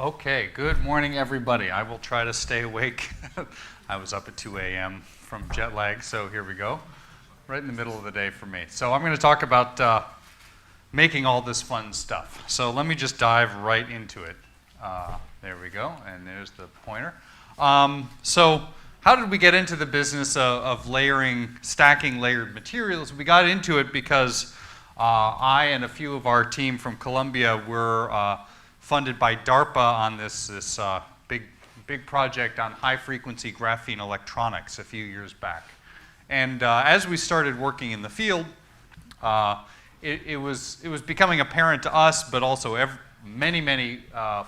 Okay, good morning, everybody. I will try to stay awake. I was up at 2 a.m. from jet lag, so here we go. Right in the middle of the day for me. So I'm going to talk about making all this fun stuff. So let me just dive right into it. There we go, and there's the pointer. So how did we get into the business of stacking layered materials? We got into it because I and a few of our team from Columbia were funded by DARPA on this big project on high-frequency graphene electronics a few years back. And as we started working in the field, it was becoming apparent to us, but also many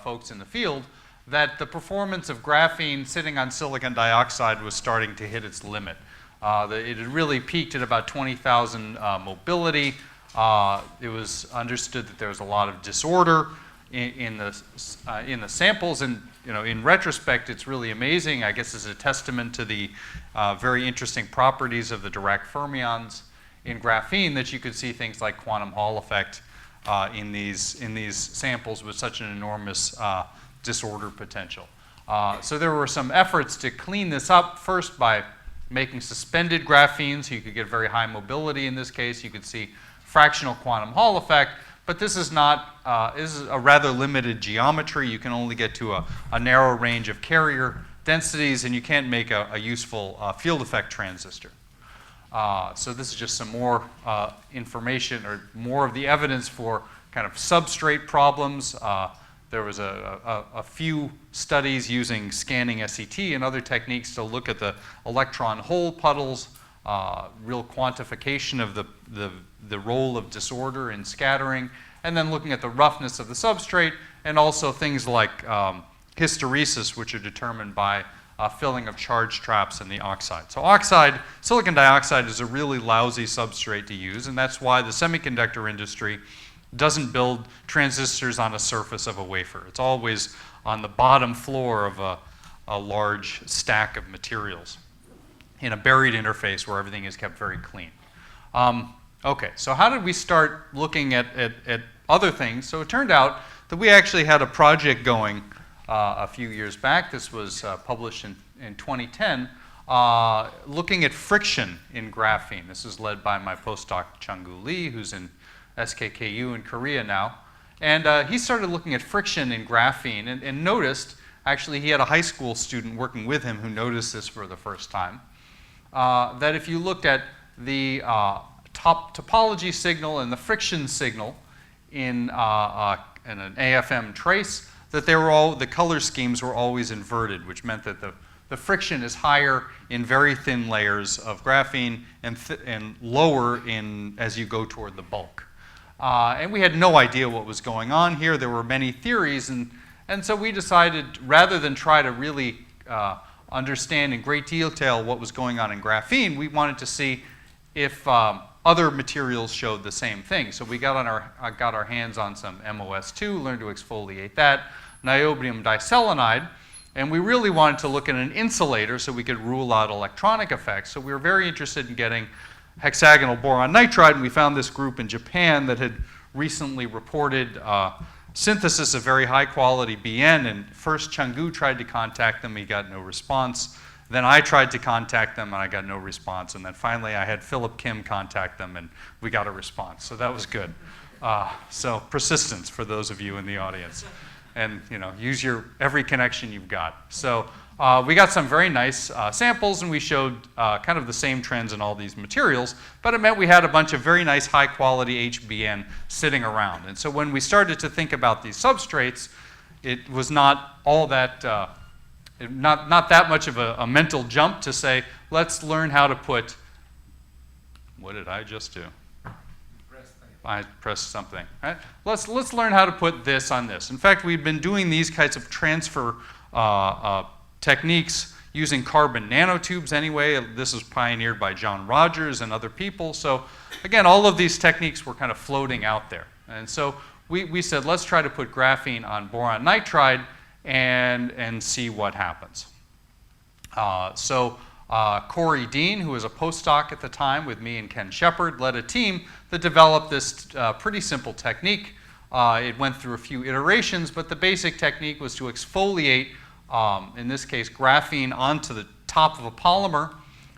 folks in the field, that the performance of graphene sitting on silicon dioxide was starting to hit its limit. It had really peaked at about 20,000 mobility. It was understood that there was a lot of disorder in the samples, and in retrospect, it's really amazing. I guess it's a testament to the very interesting properties of the Dirac fermions in graphene that you could see things like quantum Hall effect in these samples with such an enormous disorder potential. So there were some efforts to clean this up, first by making suspended graphene, so you could get very high mobility in this case. You could see fractional quantum Hall effect. But this is not, this is a rather limited geometry. You can only get to a narrow range of carrier densities, and you can't make a useful field effect transistor. So this is just some more information, or more of the evidence for kind of substrate problems. There was a few studies using scanning SET and other techniques to look at the electron hole puddles, real quantification of the role of disorder in scattering, and then looking at the roughness of the substrate, and also things like hysteresis, which are determined by filling of charge traps in the oxide. So silicon dioxide is a really lousy substrate to use, and that's why the semiconductor industry doesn't build transistors on a surface of a wafer. It's always on the bottom floor of a large stack of materials in a buried interface where everything is kept very clean. Okay, so how did we start looking at other things? So it turned out that we actually had a project going a few years back. This was published in 2010, looking at friction in graphene. This is led by my postdoc, Chang-gu Lee, who's in SKKU in Korea now. And he started looking at friction in graphene and noticed, actually he had a high school student working with him who noticed this for the first time, that if you looked at the top topology signal and the friction signal in an AFM trace, that the color schemes were always inverted, which meant that the friction is higher in very thin layers of graphene and lower as you go toward the bulk. And we had no idea what was going on here. There were many theories, and so we decided, rather than try to really understand in great detail what was going on in graphene, we wanted to see if other materials showed the same thing. So we got our hands on some MOS2, learned to exfoliate that, niobium diselenide, and we really wanted to look at an insulator so we could rule out electronic effects. So we were very interested in getting hexagonal boron nitride, and we found this group in Japan that had recently reported synthesis of very high quality BN, and first Chang-gu tried to contact them, he got no response. Then I tried to contact them and I got no response, and then finally I had Philip Kim contact them and we got a response, so that was good. So persistence for those of you in the audience, and use every connection you've got. So we got some very nice samples, and we showed kind of the same trends in all these materials, but it meant we had a bunch of very nice high quality HBN sitting around. And so when we started to think about these substrates, it was not all that, not that much of a mental jump to say, let's learn how to put, what did I just do? I pressed something. Right? Let's learn how to put this on this. In fact, we've been doing these kinds of transfer techniques using carbon nanotubes anyway. This was pioneered by John Rogers and other people. So again, all of these techniques were kind of floating out there. And so we said, let's try to put graphene on boron nitride and see what happens. Corey Dean, who was a postdoc at the time with me and Ken Shepard, led a team that developed this pretty simple technique It went through a few iterations, but the basic technique was to exfoliate, in this case, graphene onto the top of a polymer,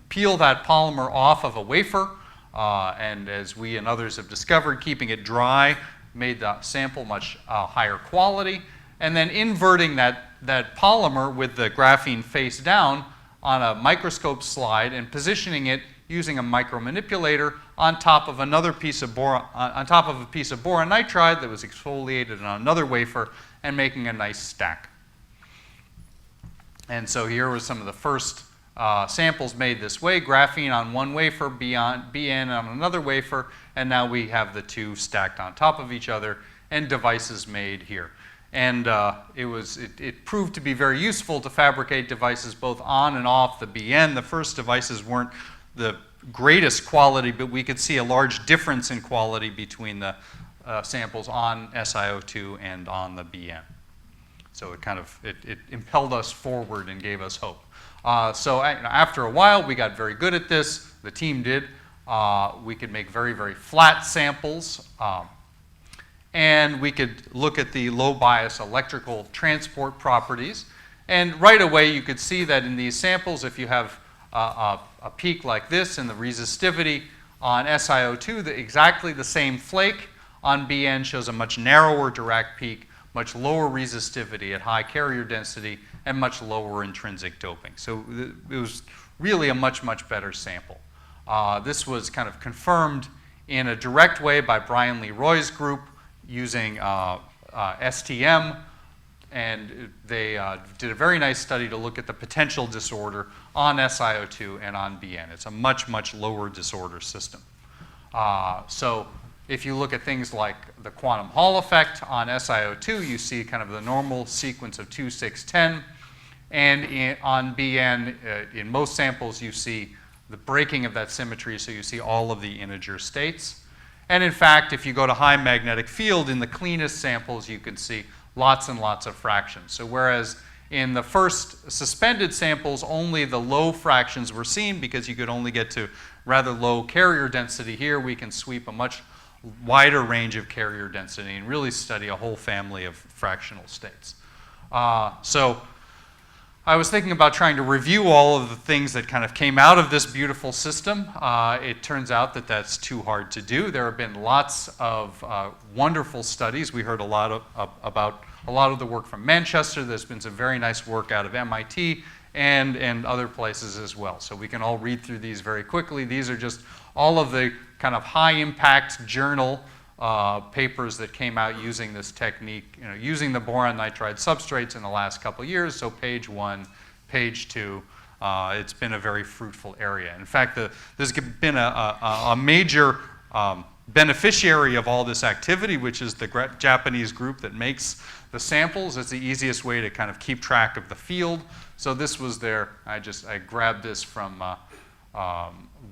peel that polymer off of a wafer, and as we and others have discovered, keeping it dry made the sample much higher quality, and then inverting that polymer with the graphene face down on a microscope slide and positioning it using a micromanipulator on top of another piece of on top of a piece of boron nitride that was exfoliated on another wafer and making a nice stack. And so here was some of the first samples made this way, graphene on one wafer, BN on another wafer, and now we have the two stacked on top of each other and devices made here. And it proved to be very useful to fabricate devices both on and off the BN. The first devices weren't the greatest quality, but we could see a large difference in quality between the samples on SiO2 and on the BN. So it impelled us forward and gave us hope. So after a while, we got very good at this. The team did. We could make very, very flat samples. And we could look at the low bias electrical transport properties. And right away, you could see that in these samples, if you have a peak like this in the resistivity on SiO2, exactly the same flake on BN shows a much narrower direct peak, much lower resistivity at high carrier density, and much lower intrinsic doping. So it was really a much, much better sample. This was kind of confirmed in a direct way by Brian Lee Roy's group using STM, and they did a very nice study to look at the potential disorder on SiO2 and on BN. It's a much, much lower disorder system. So if you look at things like the quantum Hall effect on SiO2, you see kind of the normal sequence of 2, 6, 10. And on BN, in most samples, you see the breaking of that symmetry, so you see all of the integer states. And in fact, if you go to high magnetic field, in the cleanest samples, you can see lots and lots of fractions. So whereas in the first suspended samples, only the low fractions were seen because you could only get to rather low carrier density, here we can sweep a much wider range of carrier density and really study a whole family of fractional states. So I was thinking about trying to review all of the things that kind of came out of this beautiful system. It turns out that that's too hard to do. There have been lots of wonderful studies. We heard a lot about a lot of the work from Manchester. There's been some very nice work out of MIT and other places as well. So we can all read through these very quickly. These are just all of the kind of high-impact journal papers that came out using this technique, using the boron nitride substrates in the last couple of years. So page 1, page 2, it's been a very fruitful area. In fact, there's been a major beneficiary of all this activity, which is the Japanese group that makes the samples. It's the easiest way to kind of keep track of the field. So this was their, I grabbed this from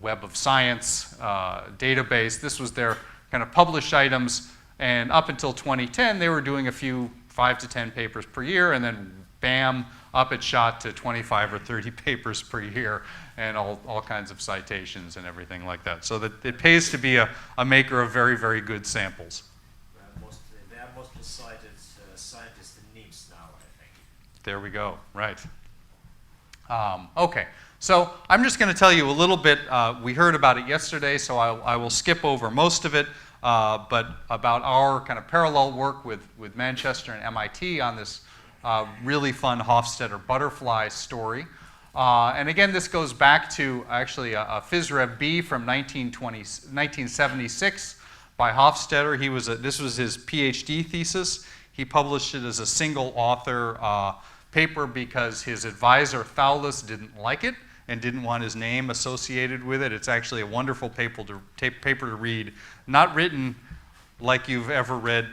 Web of Science database. This was their kind of published items, and up until 2010, they were doing a few 5 to 10 papers per year, and then bam, up it shot to 25 or 30 papers per year, and all kinds of citations and everything like that. So that it pays to be a maker of very, very good samples. They are mostly cited scientists in NIMS now, I think. There we go, right. Okay. So I'm just going to tell you a little bit. We heard about it yesterday, so I will skip over most of it, but about our kind of parallel work with Manchester and MIT on this really fun Hofstadter butterfly story. And again, this goes back to actually a PhysRev B from 1976 by Hofstadter. This was his PhD thesis. He published it as a single author paper because his advisor Waals didn't like it and didn't want his name associated with it. It's actually a wonderful paper to read, not written like you've ever read,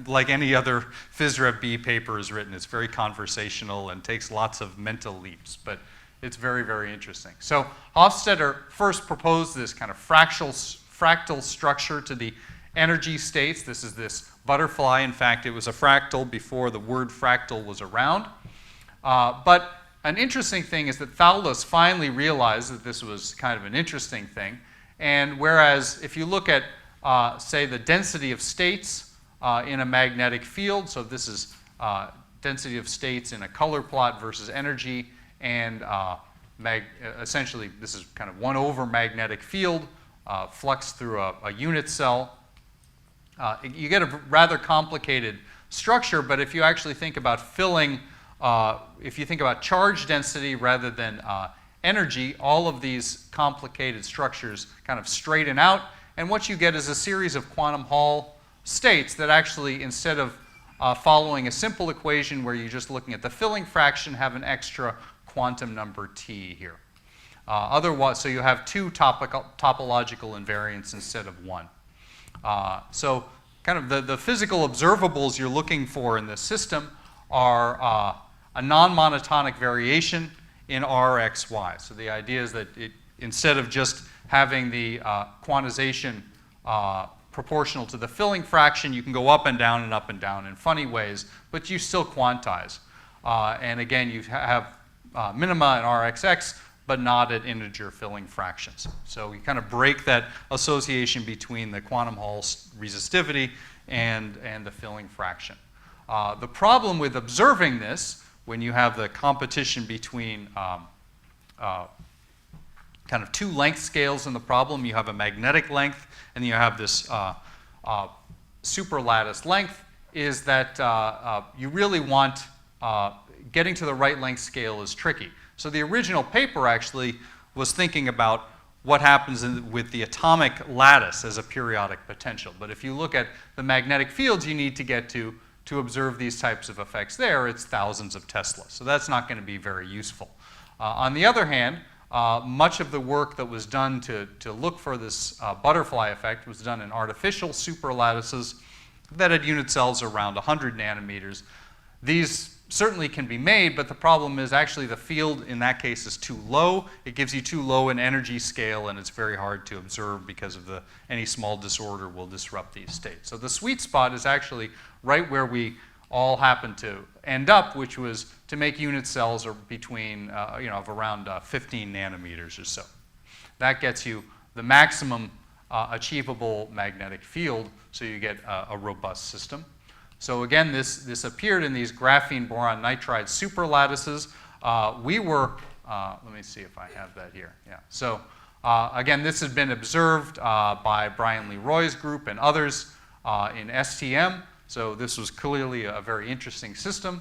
like any other PhysRev B paper is written. It's very conversational and takes lots of mental leaps, but it's very, very interesting. So Hofstadter first proposed this kind of fractal structure to the energy states. This is this butterfly. In fact, it was a fractal before the word fractal was around. But an interesting thing is that Waals finally realized that this was kind of an interesting thing. And whereas if you look at, say, the density of states in a magnetic field. So this is density of states in a color plot versus energy, and essentially this is kind of 1 over magnetic field, flux through a unit cell. You get a rather complicated structure, but if you actually think about filling, if you think about charge density rather than energy, all of these complicated structures kind of straighten out, and what you get is a series of quantum Hall states that actually, instead of following a simple equation where you're just looking at the filling fraction, have an extra quantum number t here. Otherwise, so you have 2 topological invariants instead of 1. So kind of the physical observables you're looking for in this system are a non-monotonic variation in r, x, y. So the idea is that instead of just having the quantization proportional to the filling fraction, you can go up and down in funny ways, but you still quantize. And again, you have minima in rxx, but not at integer filling fractions. So you kind of break that association between the quantum Hall resistivity and the filling fraction. The problem with observing this, when you have the competition between kind of 2 length scales in the problem, you have a magnetic length and you have this superlattice length, is that you really want, getting to the right length scale is tricky. So the original paper actually was thinking about what happens with the atomic lattice as a periodic potential. But if you look at the magnetic fields you need to get to observe these types of effects there, it's thousands of Tesla. So that's not going to be very useful. On the other hand, much of the work that was done to look for this butterfly effect was done in artificial superlattices that had unit cells around 100 nanometers. These certainly can be made, but the problem is actually the field in that case is too low. It gives you too low an energy scale, and it's very hard to observe because of any small disorder will disrupt these states. So the sweet spot is actually right where we all happen to end up, which was to make unit cells between, of around 15 nanometers or so. That gets you the maximum achievable magnetic field, so you get a robust system. So again, this appeared in these graphene boron nitride superlattices. We were, let me see if I have that here. Yeah. So again, this has been observed by Brian Lee Roy's group and others in STM. So this was clearly a very interesting system.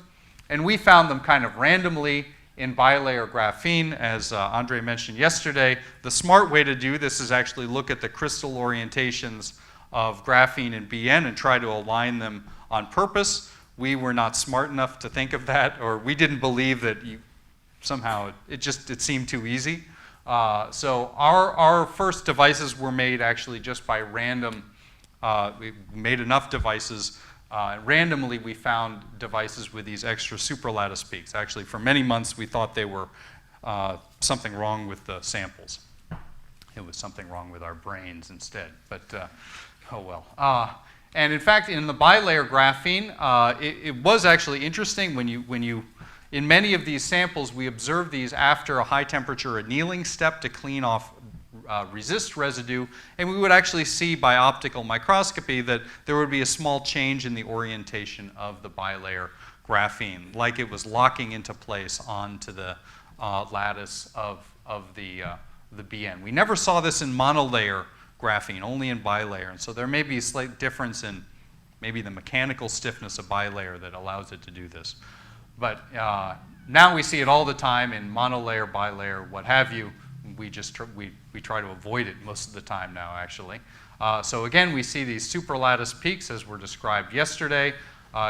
And we found them kind of randomly in bilayer graphene. As Andre mentioned yesterday, the smart way to do this is actually look at the crystal orientations of graphene and BN and try to align them on purpose. We were not smart enough to think of that, or we didn't believe that somehow it seemed too easy. So our first devices were made actually just by random. We made enough devices. Randomly, we found devices with these extra superlattice peaks. Actually, for many months, we thought they were something wrong with the samples. It was something wrong with our brains instead, but oh well. And in fact, in the bilayer graphene, it was actually interesting when you, in many of these samples, we observed these after a high temperature annealing step to clean off resist residue, and we would actually see by optical microscopy that there would be a small change in the orientation of the bilayer graphene, like it was locking into place onto the lattice of the BN. We never saw this in monolayer graphene, only in bilayer, and so there may be a slight difference in maybe the mechanical stiffness of bilayer that allows it to do this. But now we see it all the time in monolayer, bilayer, what have you. We try to avoid it most of the time now, actually. So again, we see these superlattice peaks as were described yesterday.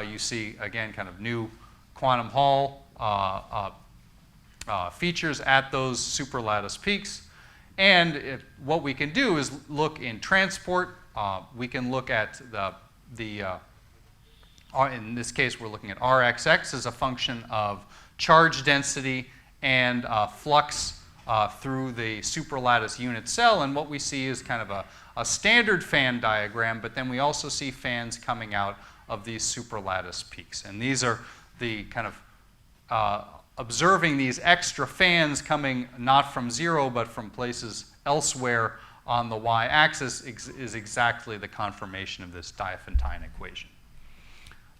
You see, again, kind of new quantum Hall features at those superlattice peaks. And what we can do is look in transport. We can look at in this case, we're looking at Rxx as a function of charge density and flux through the superlattice unit cell. And what we see is kind of a standard fan diagram, but then we also see fans coming out of these superlattice peaks. And these are the kind of observing these extra fans coming not from zero, but from places elsewhere on the y-axis is exactly the confirmation of this Diophantine equation.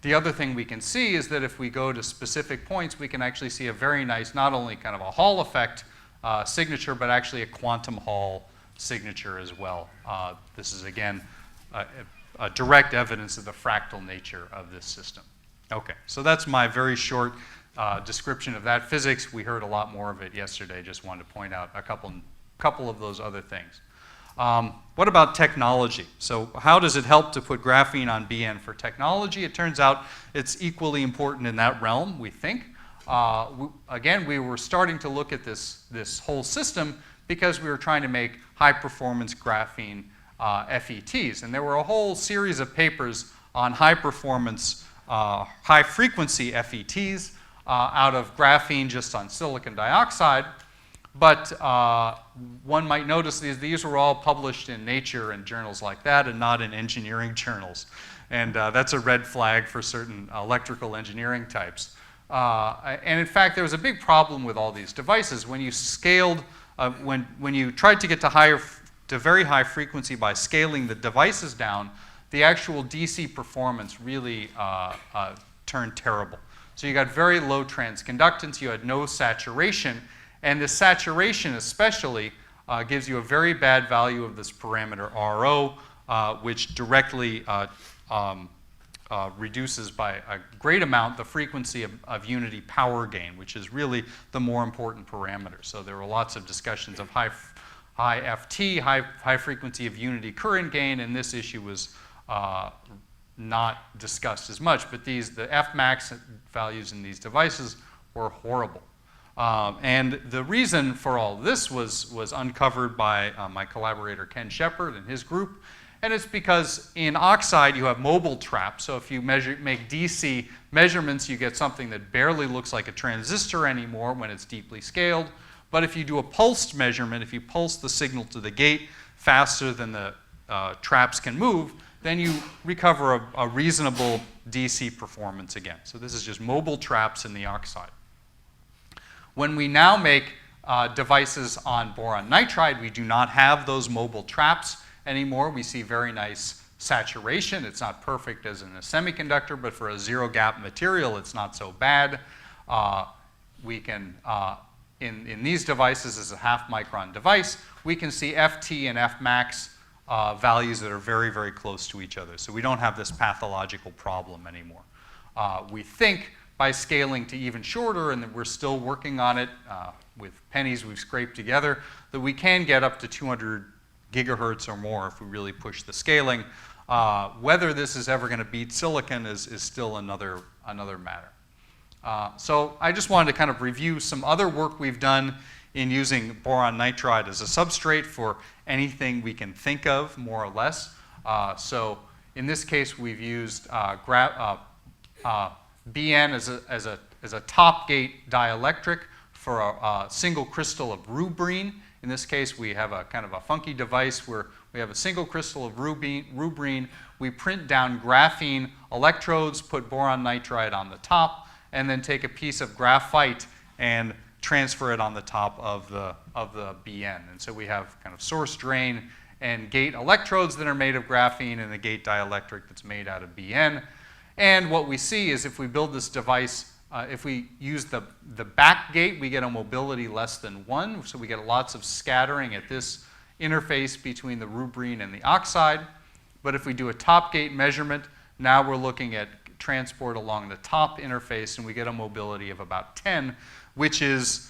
The other thing we can see is that if we go to specific points, we can actually see a very nice, not only kind of a Hall effect signature, but actually a quantum Hall signature as well. This is, again, a direct evidence of the fractal nature of this system. Okay, so that's my very short description of that physics. We heard a lot more of it yesterday. Just wanted to point out a couple of those other things. What about technology? So how does it help to put graphene on BN for technology? It turns out it's equally important in that realm, we think. Again, we were starting to look at this whole system because we were trying to make high-performance graphene FETs. And there were a whole series of papers on high-performance, high-frequency FETs out of graphene just on silicon dioxide. But one might notice these were all published in Nature and journals like that and not in engineering journals. And that's a red flag for certain electrical engineering types. And in fact, there was a big problem with all these devices. When you scaled, when you tried to get to very high frequency by scaling the devices down, the actual DC performance really turned terrible. So you got very low transconductance, you had no saturation, and the saturation especially gives you a very bad value of this parameter RO, which directly reduces by a great amount the frequency of unity power gain, which is really the more important parameter. So there were lots of discussions of high FT, high frequency of unity current gain, and this issue was not discussed as much. But the Fmax values in these devices were horrible. And the reason for all this was uncovered by my collaborator Ken Shepard and his group. And it's because in Oxide you have mobile traps. So if you make DC measurements, you get something that barely looks like a transistor anymore when it's deeply scaled. But if you do a pulsed measurement, if you pulse the signal to the gate faster than the traps can move, then you recover a reasonable DC performance again. So this is just mobile traps in the Oxide. When we now make devices on boron nitride, we do not have those mobile traps anymore. We see very nice saturation. It's not perfect as in a semiconductor, but for a zero-gap material, it's not so bad. We can, in these devices, as a half-micron device, we can see FT and Fmax values that are very, very close to each other. So we don't have this pathological problem anymore. We think by scaling to even shorter, and that we're still working on it with pennies we've scraped together, that we can get up to 200 gigahertz or more if we really push the scaling. Whether this is ever going to beat silicon is still another matter. So I just wanted to kind of review some other work we've done in using boron nitride as a substrate for anything we can think of, more or less. So in this case, we've used BN as a top gate dielectric for a single crystal of rubrene. In this case, we have a kind of a funky device where we have a single crystal of rubrene. We print down graphene electrodes, put boron nitride on the top, and then take a piece of graphite and transfer it on the top of the BN. And so we have kind of source drain and gate electrodes that are made of graphene and the gate dielectric that's made out of BN. And what we see is if we build this device, if we use the back gate, we get a mobility less than 1. So we get lots of scattering at this interface between the rubrene and the oxide. But if we do a top gate measurement, now we're looking at transport along the top interface, and we get a mobility of about 10, which is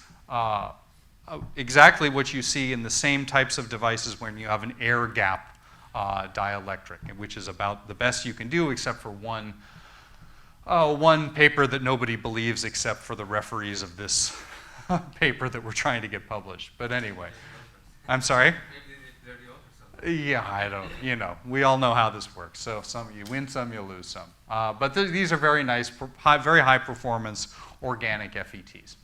exactly what you see in the same types of devices when you have an air gap dielectric, which is about the best you can do, except for one paper that nobody believes except for the referees of this paper that we're trying to get published. But anyway, I'm sorry? Yeah, I don't, we all know how this works. So some you win some, you lose some. But these are very nice, very high performance organic FETs.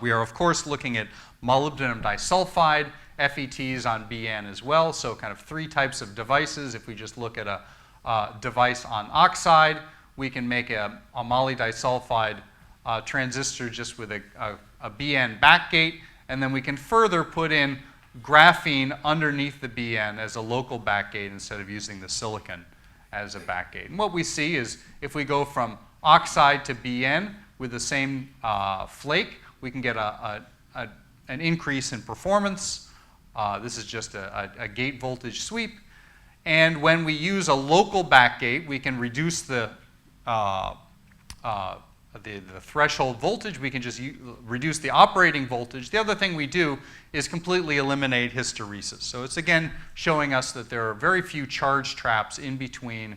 We are, of course, looking at molybdenum disulfide FETs on BN as well. So kind of 3 types of devices. If we just look at a device on oxide, we can make a moly disulfide transistor just with a BN backgate, and then we can further put in graphene underneath the BN as a local backgate instead of using the silicon as a backgate. And what we see is if we go from oxide to BN with the same flake, we can get an increase in performance. This is just a gate voltage sweep. And when we use a local backgate, we can reduce the threshold voltage. We can just reduce the operating voltage. The other thing we do is completely eliminate hysteresis. So it's again showing us that there are very few charge traps in between.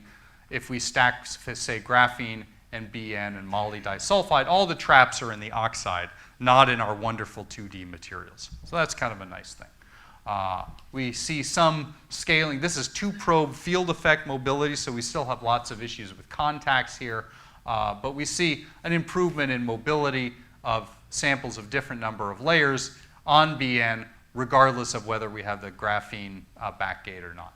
If we stack, say, graphene and BN and moly disulfide, all the traps are in the oxide, not in our wonderful 2D materials. So that's kind of a nice thing. We see some scaling. This is two-probe field effect mobility, so we still have lots of issues with contacts here. But we see an improvement in mobility of samples of different number of layers on BN, regardless of whether we have the graphene backgate or not.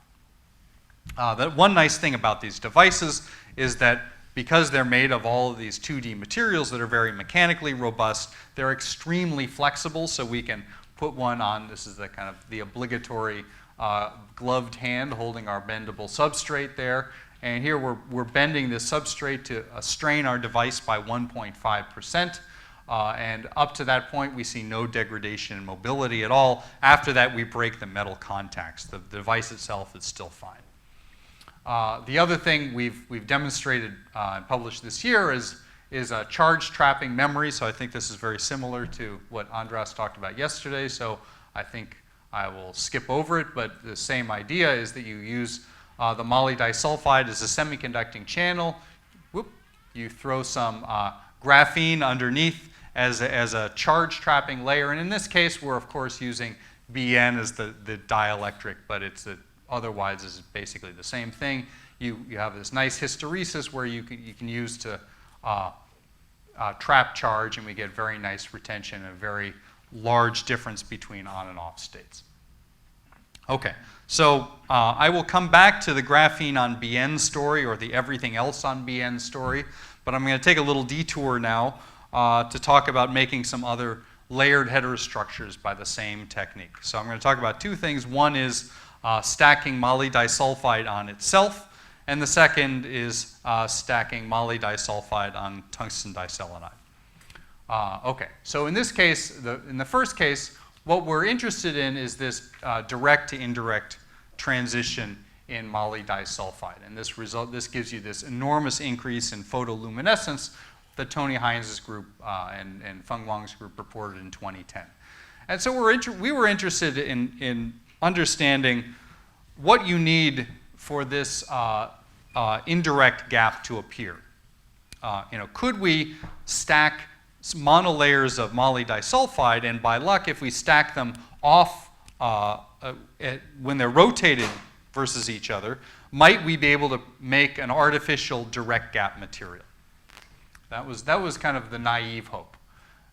The one nice thing about these devices is that because they're made of all of these 2D materials that are very mechanically robust, they're extremely flexible, so we can put one on. This is the kind of the obligatory gloved hand holding our bendable substrate there. And here we're bending this substrate to strain our device by 1.5%. And up to that point, we see no degradation in mobility at all. After that, we break the metal contacts. The device itself is still fine. The other thing we've demonstrated and published this year is a charge trapping memory. So I think this is very similar to what Andras talked about yesterday. So I think I will skip over it. But the same idea is that you use the moly disulfide as a semiconducting channel. You throw some graphene underneath as a charge trapping layer. And in this case, we're of course using BN as the dielectric, but otherwise is basically the same thing. You have this nice hysteresis where you can use to trap charge, and we get very nice retention and a very large difference between on and off states. Okay, so I will come back to the graphene on BN story or the everything else on BN story, but I'm going to take a little detour now to talk about making some other layered heterostructures by the same technique. So I'm going to talk about two things. One is stacking moly disulfide on itself, and the second is stacking moly disulfide on tungsten diselenide. Okay, so in this case, in the first case, what we're interested in is this direct to indirect transition in moly disulfide. And this gives you this enormous increase in photoluminescence that Tony Hines' group and Feng Wang's group reported in 2010. And so we were interested in understanding what you need for this indirect gap to appear. Could we stack monolayers of moly disulfide, and by luck, if we stack them off when they're rotated versus each other, might we be able to make an artificial direct gap material? That was kind of the naive hope.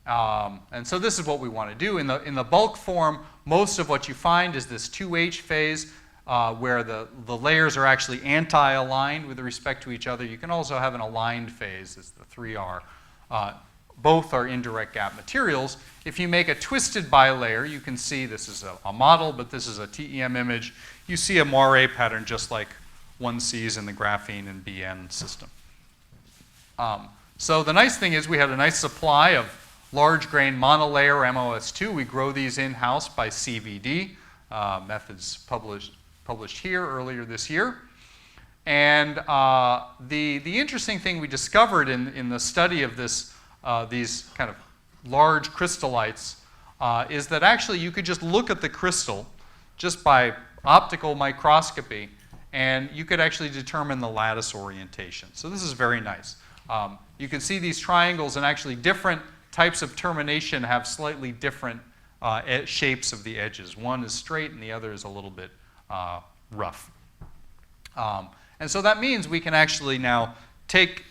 And so this is what we want to do. In the bulk form, most of what you find is this 2H phase where the layers are actually anti-aligned with respect to each other. You can also have an aligned phase, it's the 3R. Both are indirect gap materials. If you make a twisted bilayer, you can see this is a model, but this is a TEM image. You see a moire pattern just like one sees in the graphene and BN system. So the nice thing is we have a nice supply of large grain monolayer MOS2. We grow these in-house by CVD, methods published here earlier this year. And the interesting thing we discovered in the study of these kind of large crystallites is that actually you could just look at the crystal just by optical microscopy, and you could actually determine the lattice orientation. So this is very nice. You can see these triangles, and actually different types of termination have slightly different shapes of the edges. One is straight and the other is a little bit rough. And so that means we can actually now take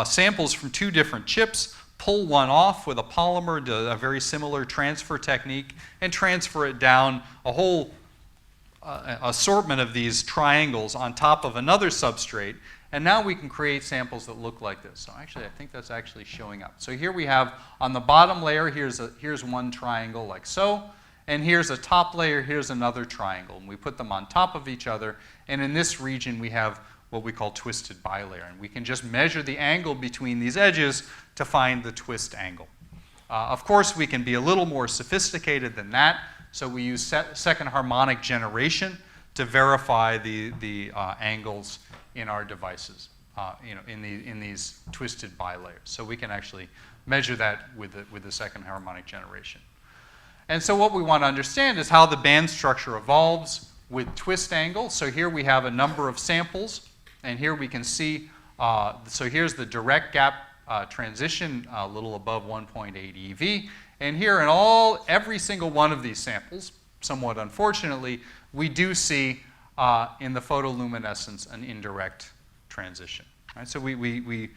samples from two different chips, pull one off with a polymer, do a very similar transfer technique, and transfer it down a whole assortment of these triangles on top of another substrate. And now we can create samples that look like this. So actually, I think that's actually showing up. So here we have, on the bottom layer, here's one triangle like so. And here's a top layer, here's another triangle. And we put them on top of each other. And in this region, we have what we call twisted bilayer. And we can just measure the angle between these edges to find the twist angle. Of course, we can be a little more sophisticated than that. So we use second harmonic generation to verify the angles in our devices, in these twisted bilayers. So we can actually measure that with the second harmonic generation. And so what we want to understand is how the band structure evolves with twist angle. So here we have a number of samples, and here we can see, so here's the direct gap transition, a little above 1.8 eV. And here in every single one of these samples, somewhat unfortunately, we do see in the photoluminescence an indirect transition. Right? So we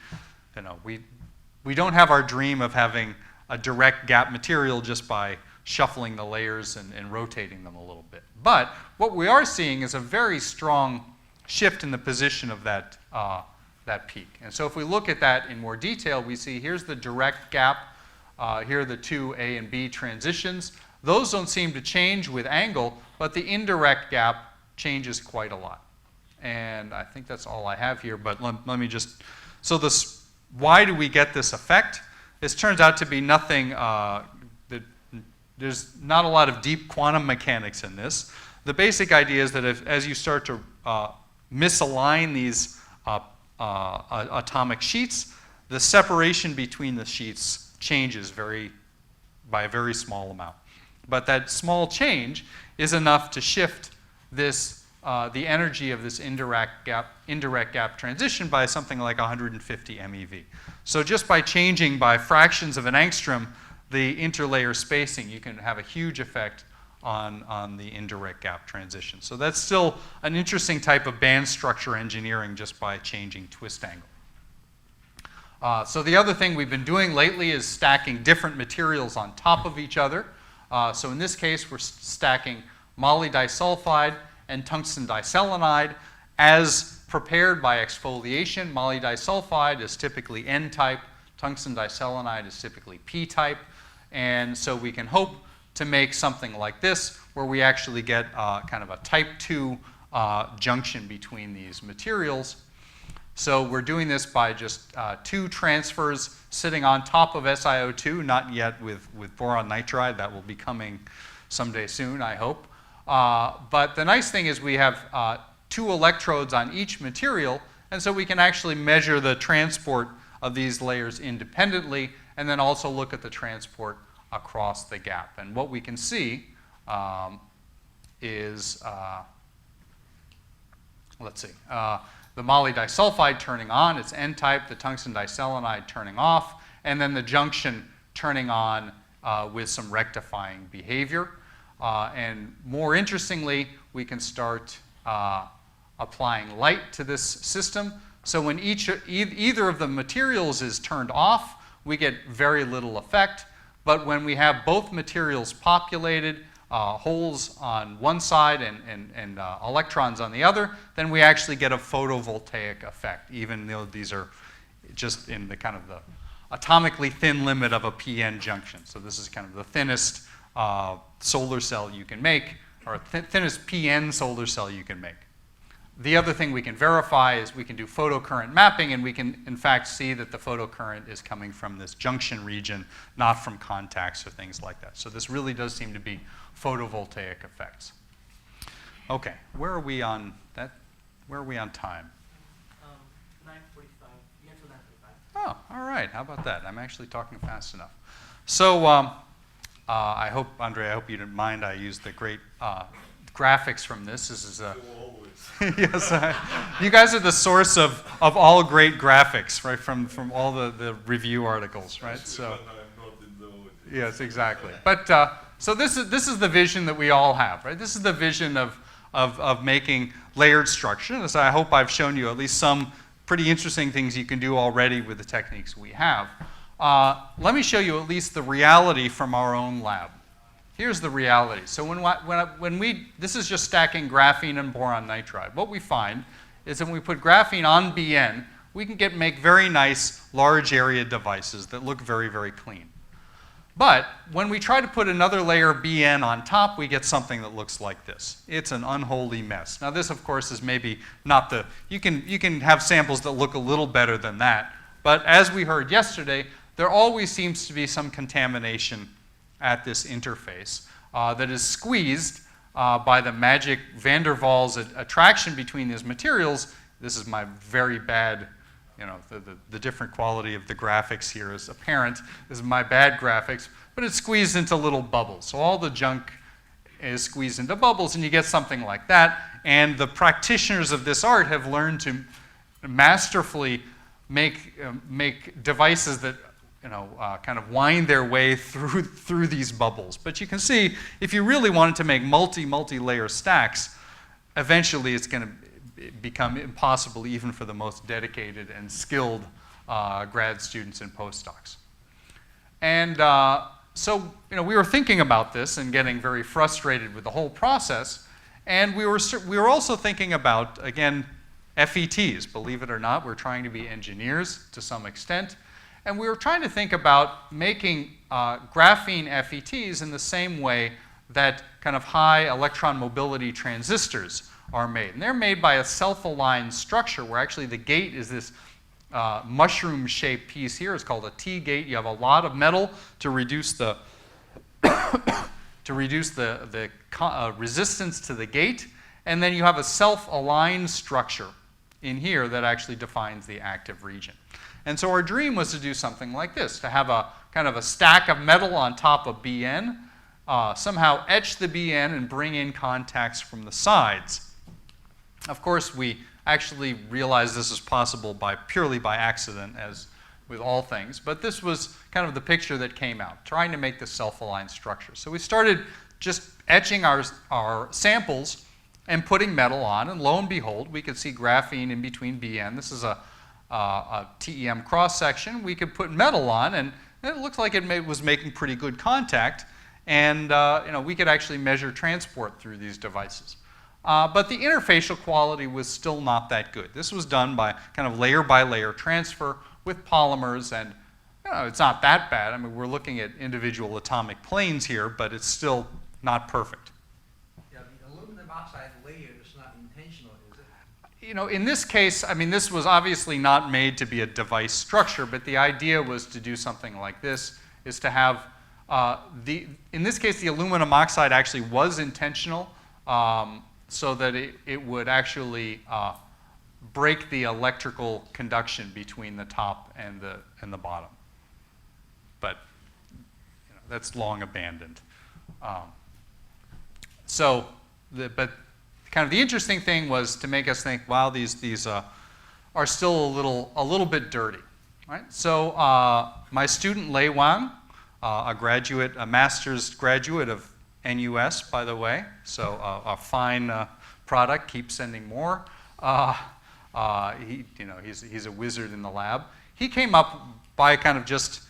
don't have our dream of having a direct gap material just by shuffling the layers and rotating them a little bit. But what we are seeing is a very strong shift in the position of that peak. And so if we look at that in more detail, we see here's the direct gap. Here are the two A and B transitions. Those don't seem to change with angle, but the indirect gap changes quite a lot. And I think that's all I have here, but let me just, so why do we get this effect? This turns out to be nothing, there's not a lot of deep quantum mechanics in this. The basic idea is that as you start to misalign these atomic sheets, the separation between the sheets changes by a very small amount. But that small change is enough to shift this, the energy of this indirect gap transition by something like 150 MeV. So just by changing by fractions of an angstrom the interlayer spacing, you can have a huge effect on the indirect gap transition. So that's still an interesting type of band structure engineering just by changing twist angle. So the other thing we've been doing lately is stacking different materials on top of each other. So in this case, we're stacking moly disulfide and tungsten diselenide as prepared by exfoliation. Moly disulfide is typically N-type. Tungsten diselenide is typically P-type. And so we can hope to make something like this, where we actually get kind of a type 2 junction between these materials. So we're doing this by just 2 transfers sitting on top of SiO2, not yet with boron nitride. That will be coming someday soon, I hope. But the nice thing is we have 2 electrodes on each material, and so we can actually measure the transport of these layers independently, and then also look at the transport across the gap. And what we can see is, let's see, the moly disulfide turning on, it's N-type, the tungsten diselenide turning off, and then the junction turning on with some rectifying behavior. And more interestingly, we can start applying light to this system. So when either of the materials is turned off, we get very little effect. But when we have both materials populated, holes on one side and electrons on the other, then we actually get a photovoltaic effect, even though these are just in the kind of the atomically thin limit of a PN junction. So this is kind of the thinnest solar cell you can make, or thinnest PN solar cell you can make. The other thing we can verify is we can do photocurrent mapping, and we can, in fact, see that the photocurrent is coming from this junction region, not from contacts or things like that. So this really does seem to be photovoltaic effects. Okay, where are we on that? Where are we on time? 9:45. You have till 9:45. Oh, all right. How about that? I'm actually talking fast enough. So I hope, Andre, I hope you didn't mind I used the great graphics from this. This is a yes, you guys are the source of all great graphics, right? From all the review articles, right? So yes, exactly. But so this is the vision that we all have, right? This is the vision of making layered structure. And so I hope I've shown you at least some pretty interesting things you can do already with the techniques we have. Let me show you at least the reality from our own lab. Here's the reality. So this is just stacking graphene and boron nitride. What we find is that when we put graphene on BN, we can make very nice large area devices that look very, very clean. But when we try to put another layer of BN on top, we get something that looks like this. It's an unholy mess. Now this, of course, is maybe not the, you can have samples that look a little better than that. But as we heard yesterday, there always seems to be some contamination at this interface that is squeezed by the magic van der Waals attraction between these materials. This is my very bad, you know, the different quality of the graphics here is apparent. This is my bad graphics, but it's squeezed into little bubbles. So all the junk is squeezed into bubbles, and you get something like that. And the practitioners of this art have learned to masterfully make devices that, you know, kind of wind their way through these bubbles. But you can see, if you really wanted to make multi-layer stacks, eventually it's going to become impossible even for the most dedicated and skilled grad students and postdocs. And so, you know, we were thinking about this and getting very frustrated with the whole process. And we were also thinking about, again, FETs. Believe it or not, we're trying to be engineers to some extent. And we were trying to think about making graphene FETs in the same way that kind of high electron mobility transistors are made. And they're made by a self-aligned structure where actually the gate is this mushroom-shaped piece here. It's called a T-gate. You have a lot of metal to reduce the resistance to the gate. And then you have a self-aligned structure in here that actually defines the active region. And so our dream was to do something like this, to have a kind of a stack of metal on top of BN, somehow etch the BN and bring in contacts from the sides. Of course, we actually realized this is possible purely by accident, as with all things. But this was kind of the picture that came out, trying to make this self-aligned structure. So we started just etching our samples and putting metal on, and lo and behold, we could see graphene in between BN. This is a TEM cross-section. We could put metal on, and it looked like it was making pretty good contact. And you know, we could actually measure transport through these devices. But the interfacial quality was still not that good. This was done by kind of layer-by-layer transfer with polymers, and you know, it's not that bad. I mean, we're looking at individual atomic planes here, but it's still not perfect. Yeah, the aluminum oxide layer is not intentional, is it? You know, in this case, I mean, this was obviously not made to be a device structure, but the idea was to do something like this, is to have, in this case, the aluminum oxide actually was intentional, so that it would actually break the electrical conduction between the top and the bottom. But you know, that's long abandoned. But kind of the interesting thing was to make us think, wow, these are still a little bit dirty, right? So my student Lei Wang, a master's graduate of NUS, by the way, so a fine product. Keep sending more. He's a wizard in the lab. He came up by kind of just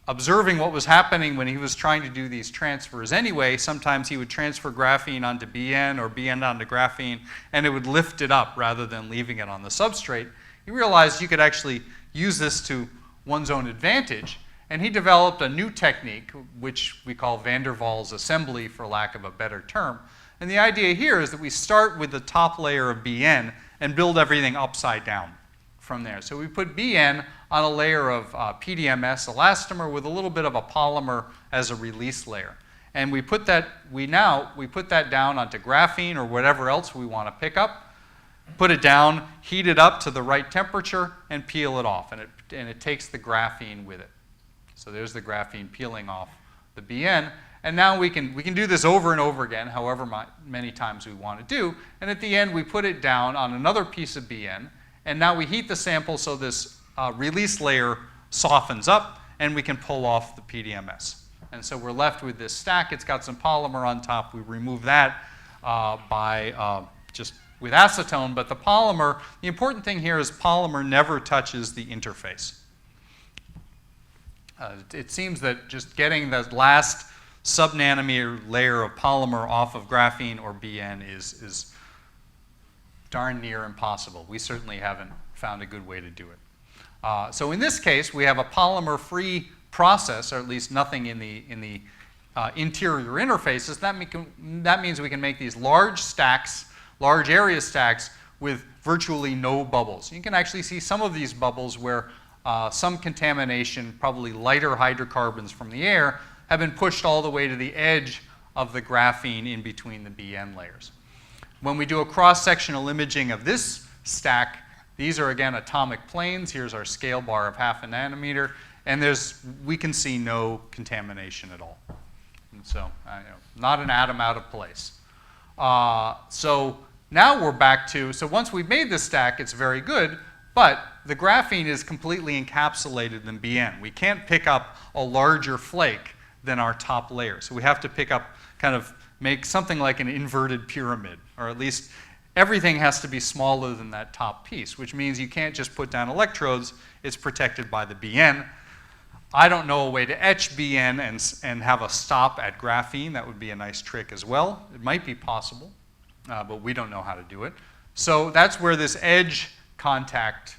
observing what was happening when he was trying to do these transfers anyway. Sometimes he would transfer graphene onto BN or BN onto graphene, and it would lift it up rather than leaving it on the substrate. He realized you could actually use this to one's own advantage. And he developed a new technique, which we call van der Waals Assembly, for lack of a better term. And the idea here is that we start with the top layer of BN and build everything upside down from there. So we put BN on a layer of PDMS elastomer with a little bit of a polymer as a release layer. And we put that down onto graphene or whatever else we want to pick up, put it down, heat it up to the right temperature, and peel it off. And it takes the graphene with it. So there's the graphene peeling off the BN. And now we can do this over and over again, however many times we want to do. And at the end, we put it down on another piece of BN. And now we heat the sample so this release layer softens up, and we can pull off the PDMS. And so we're left with this stack. It's got some polymer on top. We remove that just with acetone. But the polymer, the important thing here is polymer never touches the interface. It seems that just getting the last sub-nanometer layer of polymer off of graphene or BN is darn near impossible. We certainly haven't found a good way to do it. So in this case, we have a polymer-free process, or at least nothing in the interior interfaces, that means we can make these large stacks, large area stacks with virtually no bubbles. You can actually see some of these bubbles where some contamination, probably lighter hydrocarbons from the air, have been pushed all the way to the edge of the graphene in between the BN layers. When we do a cross-sectional imaging of this stack, these are again atomic planes. Here's our scale bar of 0.5 nanometer, and we can see no contamination at all. And so, not an atom out of place. So now we're back to, so once we've made this stack, it's very good, but the graphene is completely encapsulated in BN. We can't pick up a larger flake than our top layer. So we have to pick up, make something like an inverted pyramid, or at least everything has to be smaller than that top piece, which means you can't just put down electrodes. It's protected by the BN. I don't know a way to etch BN and have a stop at graphene. That would be a nice trick as well. It might be possible, but we don't know how to do it. So that's where this edge contact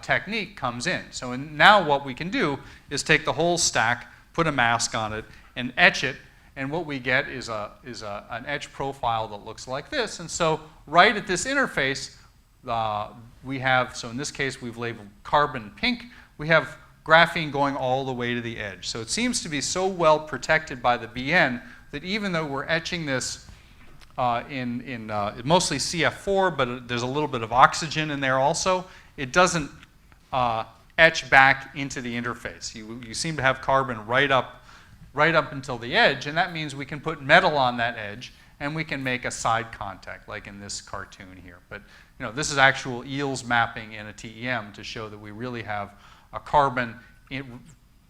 technique comes in. So now what we can do is take the whole stack, put a mask on it, and etch it. And what we get is an etch profile that looks like this. And so right at this interface, we have, so in this case, we've labeled carbon pink. We have graphene going all the way to the edge. So it seems to be so well protected by the BN that even though we're etching this in mostly CF4, but there's a little bit of oxygen in there also, it doesn't etch back into the interface. You seem to have carbon right up until the edge, and that means we can put metal on that edge and we can make a side contact, like in this cartoon here. But this is actual EELS mapping in a TEM to show that we really have a carbon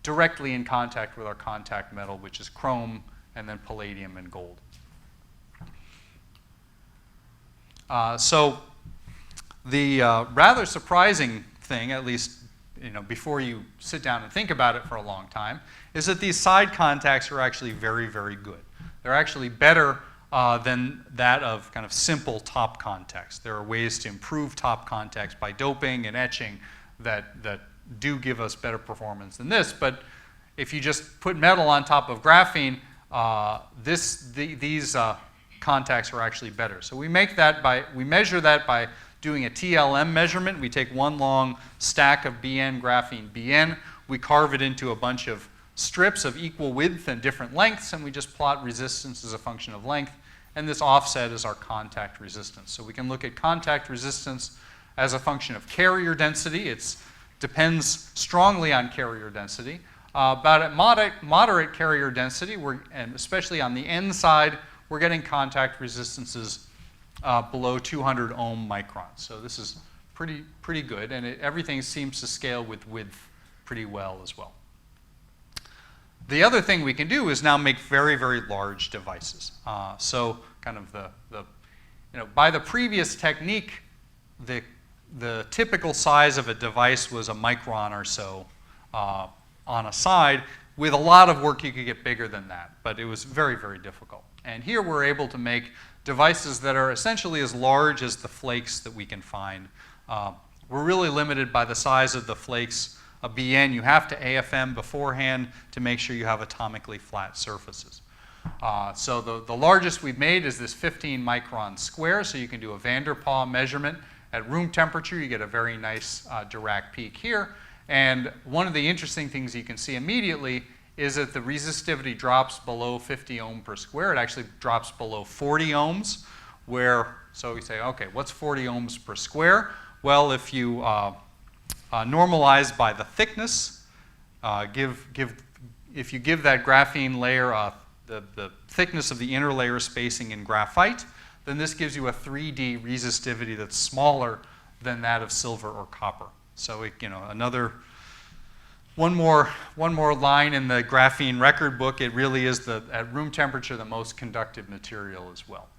directly in contact with our contact metal, which is chrome and then palladium and gold. So the rather surprising thing, at least before you sit down and think about it for a long time, is that these side contacts are actually very, very good. They're actually better than that of kind of simple top contacts. There are ways to improve top contacts by doping and etching that do give us better performance than this. But if you just put metal on top of graphene, these contacts are actually better. So we measure that by doing a TLM measurement. We take one long stack of BN, graphene BN, we carve it into a bunch of strips of equal width and different lengths, and we just plot resistance as a function of length, and this offset is our contact resistance. So we can look at contact resistance as a function of carrier density. It depends strongly on carrier density. But at moderate carrier density, and especially on the N side, we're getting contact resistances below 200 ohm microns. So this is pretty good, and everything seems to scale with width pretty well as well. The other thing we can do is now make very, very large devices. So kind of by the previous technique, the typical size of a device was a micron or so on a side. With a lot of work, you could get bigger than that, but it was very, very difficult. And here we're able to make devices that are essentially as large as the flakes that we can find. We're really limited by the size of the flakes of BN. You have to AFM beforehand to make sure you have atomically flat surfaces. So the largest we've made is this 15 micron square, so you can do a van der Pol measurement. At room temperature, you get a very nice Dirac peak here. And one of the interesting things you can see immediately is that the resistivity drops below 50 ohm per square. It actually drops below 40 ohms, so we say, okay, what's 40 ohms per square? Well, if you normalize by the thickness, if you give that graphene layer the thickness of the inner layer spacing in graphite, then this gives you a 3D resistivity that's smaller than that of silver or copper. So one more line in the graphene record book. It really is at room temperature the most conductive material as well.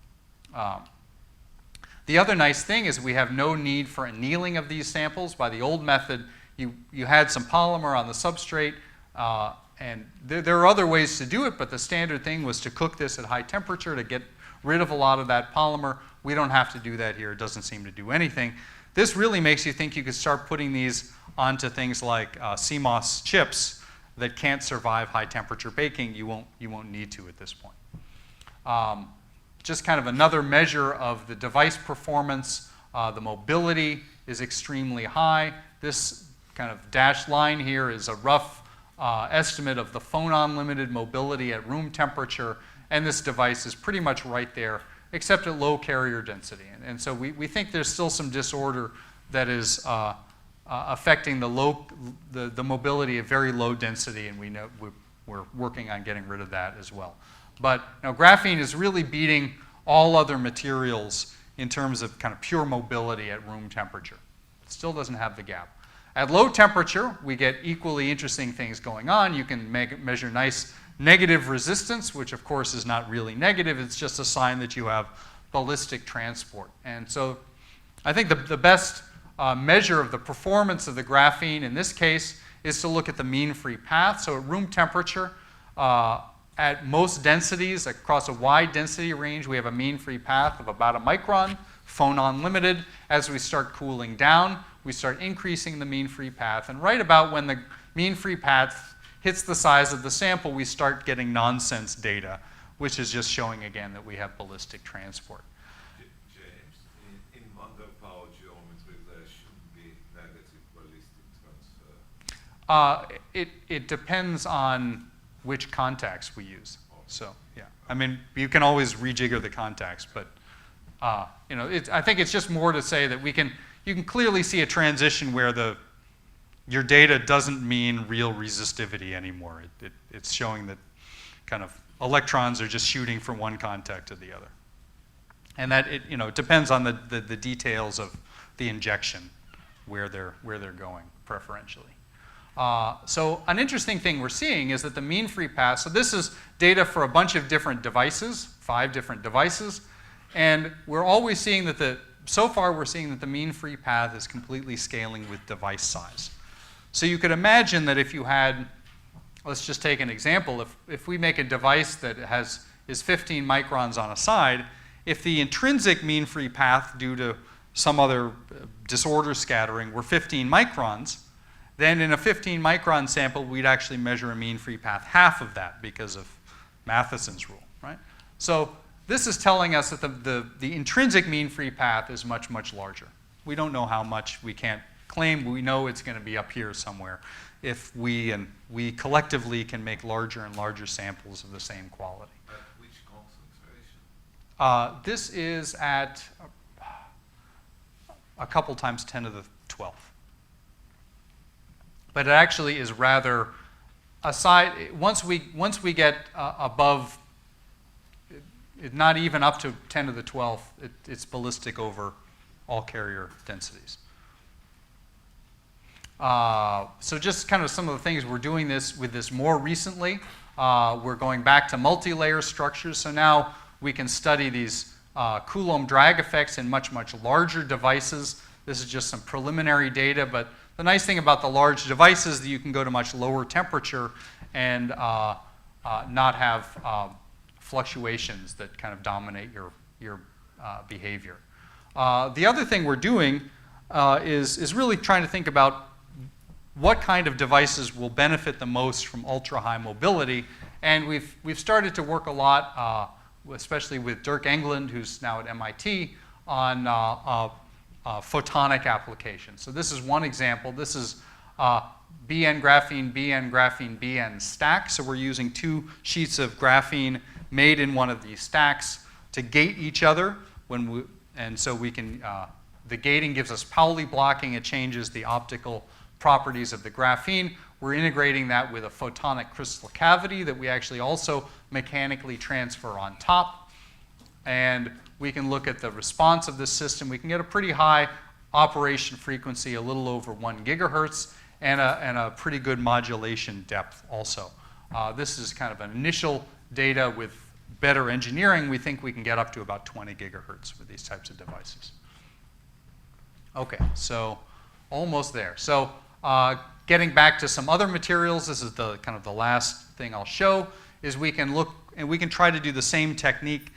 The other nice thing is we have no need for annealing of these samples. By the old method, you had some polymer on the substrate, and there are other ways to do it, but the standard thing was to cook this at high temperature to get rid of a lot of that polymer. We don't have to do that here. It doesn't seem to do anything. This really makes you think you could start putting these onto things like CMOS chips that can't survive high temperature baking, you won't need to at this point. Just kind of another measure of the device performance. The mobility is extremely high. This kind of dashed line here is a rough estimate of the phonon limited mobility at room temperature, and this device is pretty much right there, except at low carrier density. And so we think there's still some disorder that is affecting the mobility at very low density, and we know we're working on getting rid of that as well. But graphene is really beating all other materials in terms of kind of pure mobility at room temperature. It still doesn't have the gap. At low temperature, we get equally interesting things going on. You can measure nice negative resistance, which of course is not really negative. It's just a sign that you have ballistic transport. And so I think the best measure of the performance of the graphene in this case is to look at the mean free path. So at room temperature, at most densities, across a wide density range, we have a mean free path of about a micron, phonon limited. As we start cooling down, we start increasing the mean free path. And right about when the mean free path hits the size of the sample, we start getting nonsense data, which is just showing again that we have ballistic transport. James, in wonder power geometry, there shouldn't be negative ballistic transfer. It depends on which contacts we use. So yeah, I mean, you can always rejigger the contacts, but I think it's just more to say that you can clearly see a transition where your data doesn't mean real resistivity anymore. It's showing that kind of electrons are just shooting from one contact to the other. And that it depends on the details of the injection, where they're going preferentially. So an interesting thing we're seeing is that the mean free path, so this is data for a bunch of different devices, 5 different devices, and we're always seeing that so far we're seeing that the mean free path is completely scaling with device size. So you could imagine that if you had, let's just take an example, if we make a device that is 15 microns on a side, if the intrinsic mean free path due to some other disorder scattering were 15 microns, then in a 15 micron sample, we'd actually measure a mean free path half of that because of Matheson's rule, right? So this is telling us that the intrinsic mean free path is much, much larger. We don't know how much. We can't claim. We know it's going to be up here somewhere if we collectively can make larger and larger samples of the same quality. At which concentration? This is at a couple times 10 to the 12th. But it actually is rather aside. Once we get above, not even up to 10 to the 12th, it's ballistic over all carrier densities. So just kind of some of the things we're doing with this more recently. We're going back to multi-layer structures. So now we can study these Coulomb drag effects in much, much larger devices. This is just some preliminary data, but the nice thing about the large devices is that you can go to much lower temperature and not have fluctuations that kind of dominate your behavior. The other thing we're doing is really trying to think about what kind of devices will benefit the most from ultra-high mobility. And we've started to work a lot, especially with Dirk Englund, who's now at MIT, on photonic applications. So this is one example. This is BN graphene, BN graphene, BN stack. So we're using 2 sheets of graphene made in one of these stacks to gate each other. And so we can, the gating gives us Pauli blocking. It changes the optical properties of the graphene. We're integrating that with a photonic crystal cavity that we actually also mechanically transfer on top. And we can look at the response of this system. We can get a pretty high operation frequency, a little over 1 gigahertz, and a pretty good modulation depth also. This is kind of an initial data. With better engineering, we think we can get up to about 20 gigahertz with these types of devices. Okay, so almost there. So getting back to some other materials, this is the kind of the last thing I'll show, is we can look and we can try to do the same technique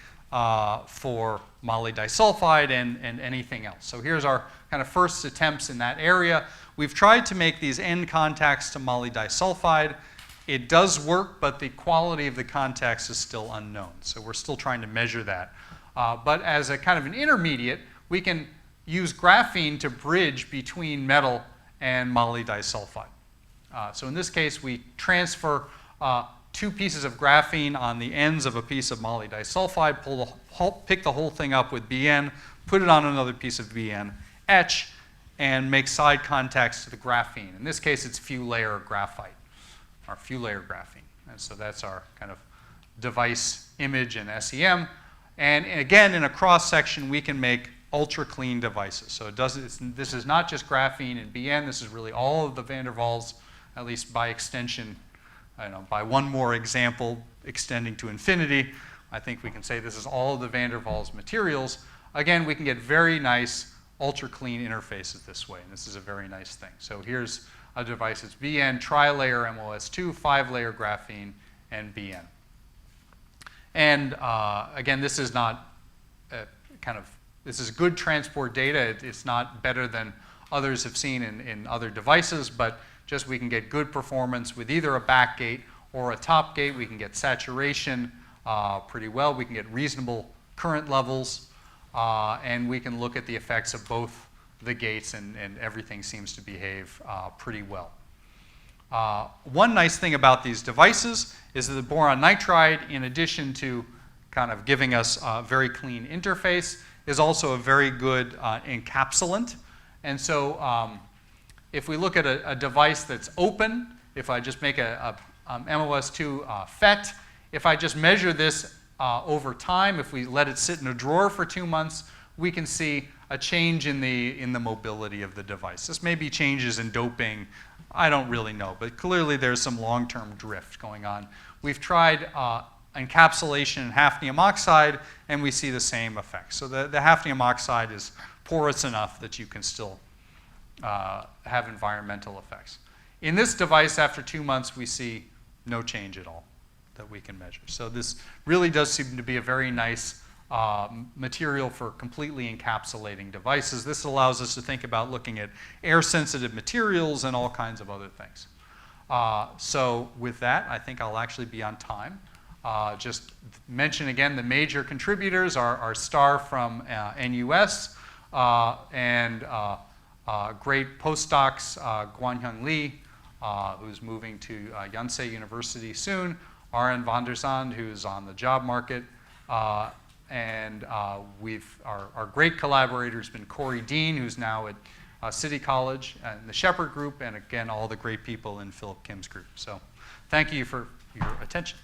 for moly disulfide and anything else. So here's our kind of first attempts in that area. We've tried to make these end contacts to moly disulfide, It does work, but the quality of the contacts is still unknown. So we're still trying to measure that. But as a kind of an intermediate, we can use graphene to bridge between metal and moly disulfide. So in this case, we transfer 2 pieces of graphene on the ends of a piece of moly disulfide, pick the whole thing up with BN, put it on another piece of BN, etch, and make side contacts to the graphene. In this case, it's few-layer graphite, or few-layer graphene. And so that's our kind of device image and SEM. And again, in a cross-section, we can make ultra-clean devices. So this is not just graphene and BN. This is really all of the van der Waals, at least by extension. I don't know, by one more example extending to infinity, I think we can say this is all of the van der Waals materials. Again, we can get very nice ultra-clean interfaces this way, and this is a very nice thing. So here's a device that's BN, tri-layer MOS2, 5-layer graphene, and BN. And again, this is not this is good transport data. It's not better than others have seen in other devices, but just we can get good performance with either a back gate or a top gate. We can get saturation pretty well. We can get reasonable current levels, and we can look at the effects of both the gates, and everything seems to behave pretty well. One nice thing about these devices is that the boron nitride, in addition to kind of giving us a very clean interface, is also a very good encapsulant. And so if we look at a device that's open, if I just make a MOS2 FET, if I just measure this over time, if we let it sit in a drawer for 2 months, we can see a change in the mobility of the device. This may be changes in doping. I don't really know, but clearly there's some long-term drift going on. We've tried encapsulation in hafnium oxide, and we see the same effects. So the hafnium oxide is porous enough that you can still have environmental effects. In this device, after 2 months, we see no change at all that we can measure. So this really does seem to be a very nice material for completely encapsulating devices. This allows us to think about looking at air-sensitive materials and all kinds of other things. So with that, I think I'll actually be on time. Just mention again the major contributors are STAR from NUS and great postdocs, Guanhyun Lee, who's moving to Yonsei University soon, R.N. van der Zand, who's on the job market, and our great collaborator has been Corey Dean, who's now at City College and the Shepherd Group, and again, all the great people in Philip Kim's group. So thank you for your attention.